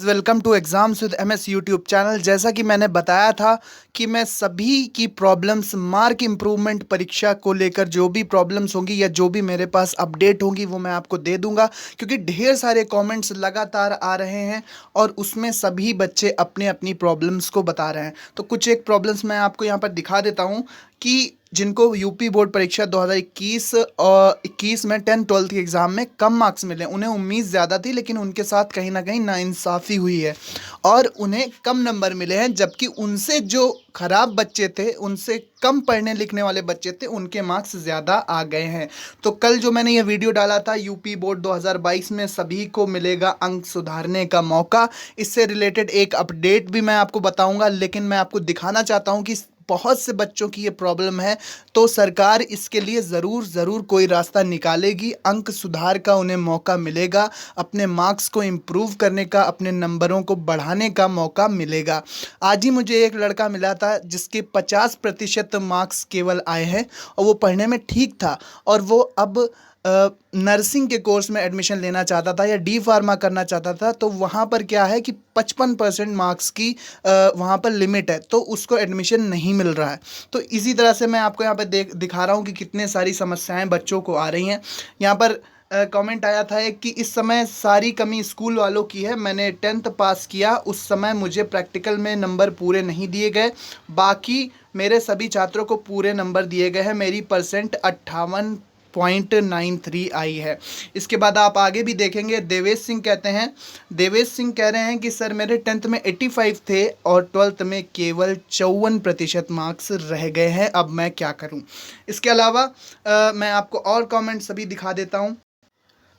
Welcome to exams with MS YouTube channel. जैसा कि मैंने बताया था कि मैं सभी की प्रॉब्लम्स मार्क इम्प्रूवमेंट परीक्षा को लेकर जो भी प्रॉब्लम्स होंगी या जो भी मेरे पास अपडेट होंगी वो मैं आपको दे दूंगा, क्योंकि ढेर सारे कमेंट्स लगातार आ रहे हैं और उसमें सभी बच्चे अपने अपनी प्रॉब्लम्स को बता रहे हैं। तो कुछ एक प्रॉब्लम्स मैं आपको यहाँ पर दिखा देता हूँ कि जिनको यूपी बोर्ड परीक्षा 2021 और 21 में 10-12 के एग्ज़ाम में कम मार्क्स मिले, उन्हें उम्मीद ज़्यादा थी लेकिन उनके साथ कहीं ना कहीं नाइंसाफ़ी हुई है और उन्हें कम नंबर मिले हैं, जबकि उनसे जो ख़राब बच्चे थे, उनसे कम पढ़ने लिखने वाले बच्चे थे, उनके मार्क्स ज़्यादा आ गए हैं। तो कल जो मैंने ये वीडियो डाला था, यूपी बोर्ड 2022 में सभी को मिलेगा अंक सुधारने का मौका, इससे रिलेटेड एक अपडेट भी मैं आपको बताऊंगा। लेकिन मैं आपको दिखाना चाहता हूं कि बहुत से बच्चों की ये प्रॉब्लम है, तो सरकार इसके लिए ज़रूर कोई रास्ता निकालेगी। अंक सुधार का उन्हें मौका मिलेगा, अपने मार्क्स को इम्प्रूव करने का, अपने नंबरों को बढ़ाने का मौका मिलेगा। आज ही मुझे एक लड़का मिला था जिसके 50% मार्क्स केवल आए हैं और वो पढ़ने में ठीक था और वो अब नर्सिंग के कोर्स में एडमिशन लेना चाहता था या डी फार्मा करना चाहता था। तो वहाँ पर क्या है कि 55% मार्क्स की वहाँ पर लिमिट है, तो उसको एडमिशन नहीं मिल रहा है। तो इसी तरह से मैं आपको यहाँ पर दिखा रहा हूँ कि कितने सारी समस्याएं बच्चों को आ रही हैं। यहाँ पर कमेंट आया था एक कि इस समय सारी कमी स्कूल वालों की है। मैंने 10th पास किया, उस समय मुझे प्रैक्टिकल में नंबर पूरे नहीं दिए गए, बाकी मेरे सभी छात्रों को पूरे नंबर दिए गए हैं। मेरी परसेंट 58.93 आई है। इसके बाद आप आगे भी देखेंगे, देवेश सिंह कहते हैं, देवेश सिंह कह रहे हैं कि सर मेरे 10th में 85 थे और 12th में केवल 54% मार्क्स रह गए हैं, अब मैं क्या करूं। इसके अलावा मैं आपको और कमेंट सभी दिखा देता हूं।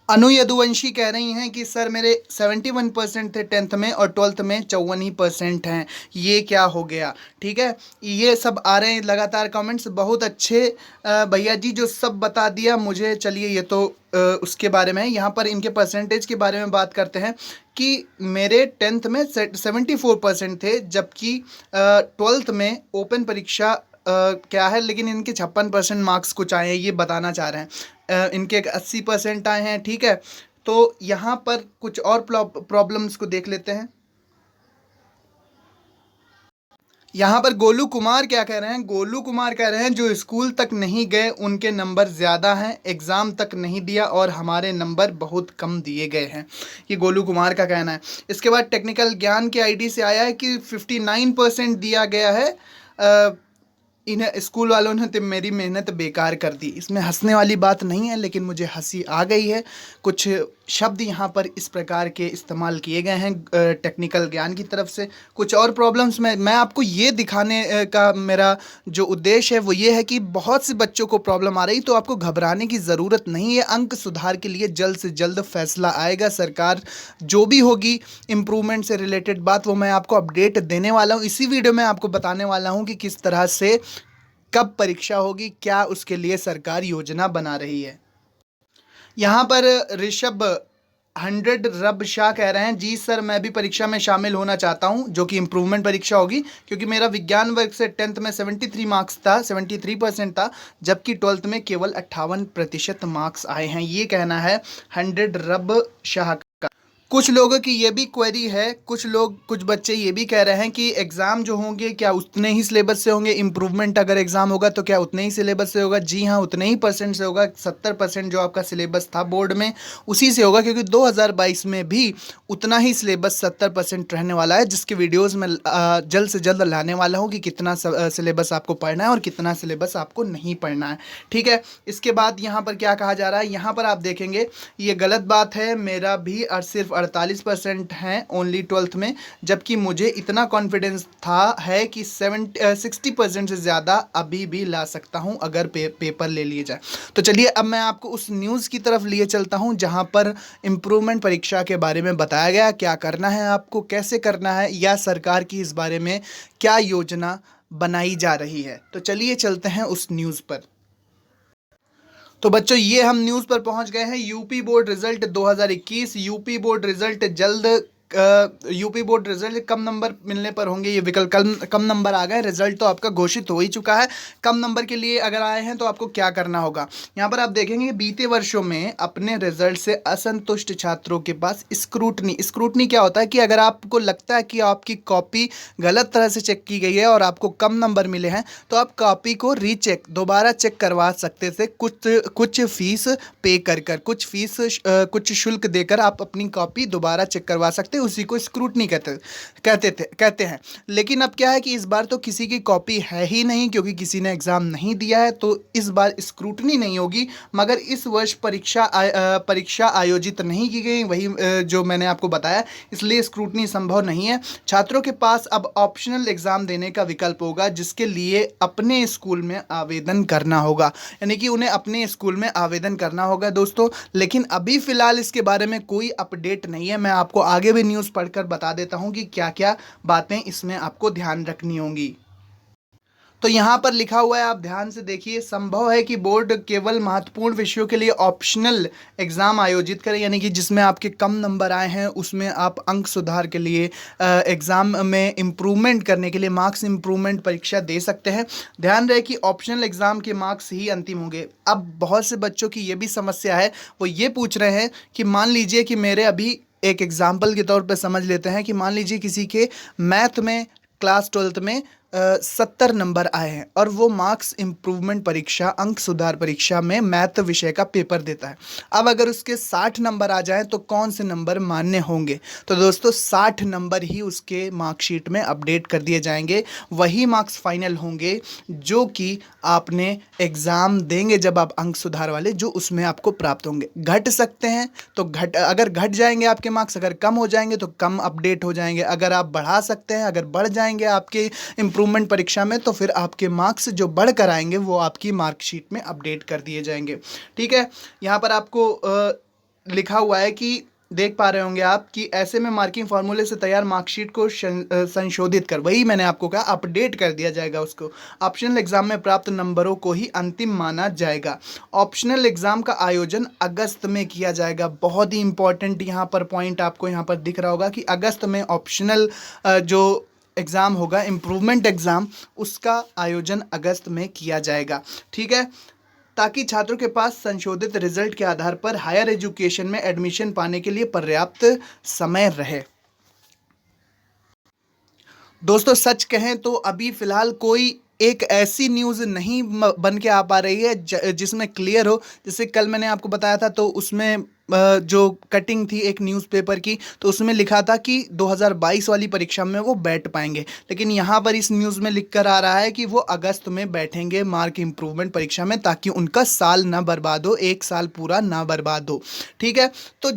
अनु यदुवंशी कह रही हैं कि सर मेरे 71% थे 10th में और 12th में 54% हैं, ये क्या हो गया। ठीक है, ये सब आ रहे हैं लगातार कमेंट्स, बहुत अच्छे भैया जी जो सब बता दिया मुझे। चलिए ये तो उसके बारे में, यहाँ पर इनके परसेंटेज के बारे में बात करते हैं कि मेरे 10th में 74% थे, जबकि 12th में ओपन परीक्षा क्या है, लेकिन इनके 56% मार्क्स कुछ आए हैं, ये बताना चाह रहे हैं। इनके 80% आए हैं। ठीक है, तो यहाँ पर कुछ और प्रॉब्लम्स को देख लेते हैं। यहाँ पर गोलू कुमार क्या कह रहे हैं, गोलू कुमार कह रहे हैं जो स्कूल तक नहीं गए उनके नंबर ज़्यादा हैं, एग्ज़ाम तक नहीं दिया और हमारे नंबर बहुत कम दिए गए हैं, ये गोलू कुमार का कहना है। इसके बाद टेक्निकल ज्ञान के आईडी से आया है कि 59% दिया गया है, इन्हें स्कूल वालों ने तो मेरी मेहनत बेकार कर दी। इसमें हंसने वाली बात नहीं है, लेकिन मुझे हंसी आ गई है। कुछ शब्द यहाँ पर इस प्रकार के इस्तेमाल किए गए हैं टेक्निकल ज्ञान की तरफ से। कुछ और प्रॉब्लम्स में मैं आपको ये दिखाने का मेरा जो उद्देश्य है वो ये है कि बहुत से बच्चों को प्रॉब्लम आ रही, तो आपको घबराने की ज़रूरत नहीं है। अंक सुधार के लिए जल्द से जल्द फैसला आएगा। सरकार जो भी होगी इम्प्रूवमेंट से रिलेटेड बात, वो मैं आपको अपडेट देने वाला हूँ। इसी वीडियो में आपको बताने वाला हूँ कि किस तरह से कब परीक्षा होगी, क्या उसके लिए सरकार योजना बना रही है। यहाँ पर ऋषभ 100 रब शाह कह रहे हैं, जी सर मैं भी परीक्षा में शामिल होना चाहता हूँ, जो कि इम्प्रूवमेंट परीक्षा होगी, क्योंकि मेरा विज्ञान वर्ग से 10th में 73 मार्क्स था, 73% था, जबकि 12th में केवल 58% मार्क्स आए हैं, ये कहना है 100 रब शाह का। कुछ लोगों की ये भी क्वेरी है, कुछ बच्चे ये भी कह रहे हैं कि एग्ज़ाम जो होंगे क्या उतने ही सिलेबस से होंगे, इम्प्रूवमेंट अगर एग्ज़ाम होगा तो क्या उतने ही सिलेबस से होगा। जी हाँ, उतने ही परसेंट से होगा। 70% जो आपका सिलेबस था बोर्ड में उसी से होगा, क्योंकि 2022 में भी उतना ही सिलेबस 70% रहने वाला है, जिसके वीडियोज़ में जल्द से जल्द लाने वाला हूँ कि कितना सिलेबस आपको पढ़ना है और कितना सिलेबस आपको नहीं पढ़ना है। ठीक है, इसके बाद यहाँ पर क्या कहा जा रहा है, यहाँ पर आप देखेंगे ये गलत बात है, मेरा भी सिर्फ 48% हैं ओनली 12th में, जबकि मुझे इतना कॉन्फिडेंस है कि 60% से ज़्यादा अभी भी ला सकता हूं अगर पेपर ले लिए जाए। तो चलिए अब मैं आपको उस न्यूज़ की तरफ लिए चलता हूं जहां पर इम्प्रूवमेंट परीक्षा के बारे में बताया गया, क्या करना है आपको, कैसे करना है, या सरकार की इस बारे में क्या योजना बनाई जा रही है। तो चलिए चलते हैं उस न्यूज़ पर। तो बच्चों ये हम न्यूज़ पर पहुंच गए हैं। UP board result 2021, UP board result जल्द यूपी बोर्ड रिजल्ट कम नंबर मिलने पर होंगे ये विकल्प। कम नंबर आ गए, रिजल्ट तो आपका घोषित हो ही चुका है। कम नंबर के लिए अगर आए हैं तो आपको क्या करना होगा, यहाँ पर आप देखेंगे बीते वर्षों में अपने रिजल्ट से असंतुष्ट छात्रों के पास स्क्रूटनी क्या होता है कि अगर आपको लगता है कि आपकी कॉपी गलत तरह से चेक की गई है और आपको कम नंबर मिले हैं, तो आप कॉपी को रीचेक दोबारा चेक करवा सकते थे। कुछ फीस पे कर कुछ शुल्क देकर आप अपनी कॉपी दोबारा चेक करवा सकते हैं। उसी को स्क्रूटनी कहते हैं। लेकिन अब क्या है कि इस बार तो किसी की कॉपी है ही नहीं, क्योंकि किसी ने एग्ज़ाम नहीं दिया है, तो इस बार स्क्रूटनी नहीं होगी। मगर इस वर्ष परीक्षा आयोजित नहीं की गई, वही जो मैंने आपको बताया, इसलिए स्क्रूटनी संभव नहीं है। छात्रों के पास अब ऑप्शनल एग्ज़ाम देने का विकल्प होगा, जिसके लिए अपने स्कूल में आवेदन करना होगा, यानी कि उन्हें अपने स्कूल में आवेदन करना होगा दोस्तों। लेकिन अभी फ़िलहाल इसके बारे में कोई अपडेट नहीं है। मैं आपको आगे भी न्यूज़ पढ़कर बता देता हूँ कि क्या क्या बातें इसमें आपको ध्यान रखनी होंगी। तो यहाँ पर लिखा हुआ है, आप ध्यान से देखिए, संभव है कि बोर्ड केवल महत्वपूर्ण विषयों के लिए ऑप्शनल एग्ज़ाम आयोजित करें, यानी कि जिसमें आपके कम नंबर आए हैं उसमें आप अंक सुधार के लिए एग्ज़ाम में इम्प्रूवमेंट करने के लिए मार्क्स इम्प्रूवमेंट परीक्षा दे सकते हैं। ध्यान रहे कि ऑप्शनल एग्ज़ाम के मार्क्स ही अंतिम होंगे। अब बहुत से बच्चों की ये भी समस्या है, वो ये पूछ रहे हैं कि मान लीजिए कि मेरे अभी एक एग्ज़ाम्पल के तौर पर समझ लेते हैं कि मान लीजिए किसी के मैथ में क्लास 12th में 70 नंबर आए हैं और वो मार्क्स इम्प्रूवमेंट परीक्षा अंक सुधार परीक्षा में मैथ विषय का पेपर देता है। अब अगर उसके 60 नंबर आ जाएं तो कौन से नंबर मान्य होंगे? तो दोस्तों 60 नंबर ही उसके मार्कशीट में अपडेट कर दिए जाएंगे, वही मार्क्स फाइनल होंगे जो कि आपने एग्ज़ाम देंगे जब आप अंक सुधार वाले, जो उसमें आपको प्राप्त होंगे। घट सकते हैं तो अगर घट जाएंगे आपके मार्क्स, अगर कम हो जाएंगे तो कम अपडेट हो जाएंगे। अगर आप बढ़ा सकते हैं, अगर बढ़ जाएंगे आपके इम्प्रूवमेंट परीक्षा में, तो फिर आपके मार्क्स जो बढ़ कर आएंगे वो आपकी मार्कशीट में अपडेट कर दिए जाएंगे। ठीक है, यहाँ पर आपको लिखा हुआ है कि देख पा रहे होंगे आप कि ऐसे में मार्किंग फार्मूले से तैयार मार्कशीट को संशोधित कर, वही मैंने आपको कहा, अपडेट कर दिया जाएगा उसको। ऑप्शनल एग्जाम में प्राप्त नंबरों को ही अंतिम माना जाएगा। ऑप्शनल एग्जाम का आयोजन अगस्त में किया जाएगा। बहुत ही इंपॉर्टेंट यहाँ पर पॉइंट आपको यहाँ पर दिख रहा होगा कि अगस्त में ऑप्शनल जो एग्ज़ाम होगा, इम्प्रूवमेंट एग्ज़ाम, उसका आयोजन अगस्त में किया जाएगा। ठीक है, ताकि छात्रों के पास संशोधित रिजल्ट के आधार पर हायर एजुकेशन में एडमिशन पाने के लिए पर्याप्त समय रहे। दोस्तों सच कहें तो अभी फ़िलहाल कोई एक ऐसी न्यूज़ नहीं बन के आ पा रही है जिसमें क्लियर हो। जैसे कल मैंने आपको बताया था, तो उसमें जो कटिंग थी एक न्यूज़पेपर की, तो उसमें लिखा था कि 2022 वाली परीक्षा में वो बैठ पाएंगे, लेकिन यहाँ पर इस न्यूज़ में लिख कर आ रहा है कि वो अगस्त में बैठेंगे मार्क इम्प्रूवमेंट परीक्षा में, ताकि उनका साल ना बर्बाद हो, एक साल पूरा ना बर्बाद हो। ठीक है, तो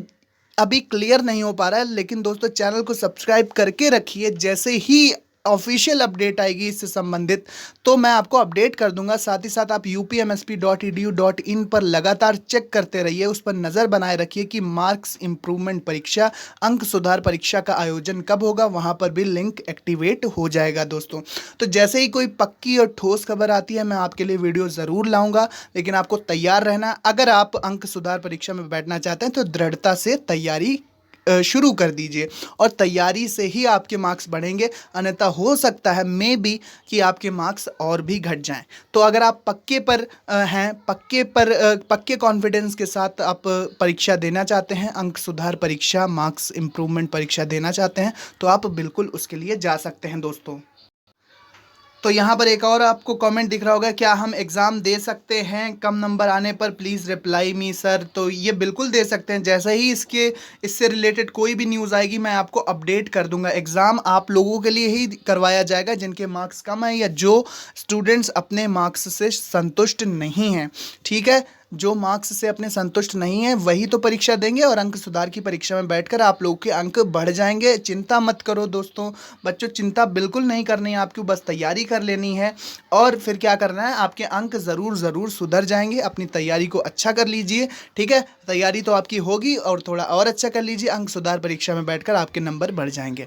अभी क्लियर नहीं हो पा रहा है, लेकिन दोस्तों चैनल को सब्सक्राइब करके रखिए। जैसे ही ऑफिशियल अपडेट आएगी इससे संबंधित तो मैं आपको अपडेट कर दूंगा। साथ ही साथ आप upmsp.edu.in पर लगातार चेक करते रहिए, उस पर नज़र बनाए रखिए कि मार्क्स इम्प्रूवमेंट परीक्षा अंक सुधार परीक्षा का आयोजन कब होगा, वहां पर भी लिंक एक्टिवेट हो जाएगा दोस्तों। तो जैसे ही कोई पक्की और ठोस खबर आती है मैं आपके लिए वीडियो ज़रूर लाऊंगा, लेकिन आपको तैयार रहना। अगर आप अंक सुधार परीक्षा में बैठना चाहते हैं तो दृढ़ता से तैयारी शुरू कर दीजिए, और तैयारी से ही आपके मार्क्स बढ़ेंगे। अन्यथा हो सकता है कि आपके मार्क्स और भी घट जाएं। तो अगर आप पक्के पर हैं, पक्के कॉन्फिडेंस के साथ आप परीक्षा देना चाहते हैं, अंक सुधार परीक्षा, मार्क्स इम्प्रूवमेंट परीक्षा देना चाहते हैं, तो आप बिल्कुल उसके लिए जा सकते हैं दोस्तों। तो यहाँ पर एक और आपको कमेंट दिख रहा होगा, क्या हम एग्ज़ाम दे सकते हैं कम नंबर आने पर? Please reply me sir. तो ये बिल्कुल दे सकते हैं। जैसे ही इससे रिलेटेड कोई भी न्यूज़ आएगी मैं आपको अपडेट कर दूंगा। एग्ज़ाम आप लोगों के लिए ही करवाया जाएगा जिनके मार्क्स कम है या जो स्टूडेंट्स अपने मार्क्स से संतुष्ट नहीं हैं। ठीक है, जो मार्क्स से अपने संतुष्ट नहीं है वही तो परीक्षा देंगे, और अंक सुधार की परीक्षा में बैठकर आप लोगों के अंक बढ़ जाएंगे। चिंता मत करो दोस्तों, बच्चों चिंता बिल्कुल नहीं करनी है आपको, बस तैयारी कर लेनी है और फिर क्या करना है, आपके अंक ज़रूर सुधर जाएंगे। अपनी तैयारी को अच्छा कर लीजिए। ठीक है, तैयारी तो आपकी होगी और थोड़ा और अच्छा कर लीजिए, अंक सुधार परीक्षा में बैठकर आपके नंबर बढ़ जाएंगे।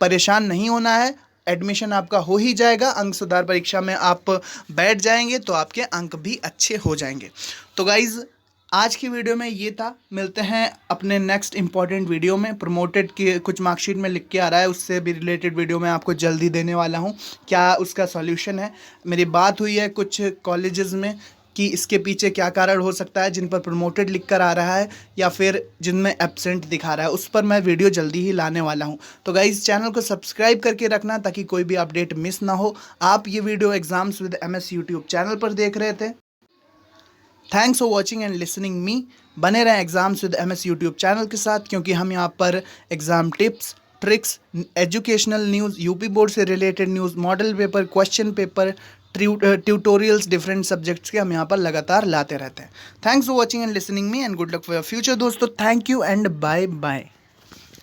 परेशान नहीं होना है, एडमिशन आपका हो ही जाएगा। अंक सुधार परीक्षा में आप बैठ जाएंगे तो आपके अंक भी अच्छे हो जाएंगे। तो गाइज़ आज की वीडियो में ये था। मिलते हैं अपने नेक्स्ट इंपॉर्टेंट वीडियो में। प्रमोटेड के कुछ मार्कशीट में लिख के आ रहा है, उससे भी रिलेटेड वीडियो मैं आपको जल्दी देने वाला हूँ। क्या उसका सॉल्यूशन है। मेरी बात हुई है कुछ कॉलेजेस में कि इसके पीछे क्या कारण हो सकता है, जिन पर प्रमोटेड लिख कर आ रहा है या फिर जिनमें एब्सेंट दिखा रहा है। उस पर मैं वीडियो जल्दी ही लाने वाला हूं। तो गाइस चैनल को सब्सक्राइब करके रखना ताकि कोई भी अपडेट मिस ना हो। आप ये video exams with MS YouTube channel पर देख रहे थे। Thanks for watching and listening me. बने रहें exams with MS YouTube channel के साथ, क्योंकि हम यहाँ पर exam tips, tricks, educational news, UP board से related news, model paper, question paper, tutorials different subjects के हम यहाँ पर लगातार लाते रहते हैं। Thanks for watching and listening me and good luck for your future दोस्तों। Thank you and bye bye.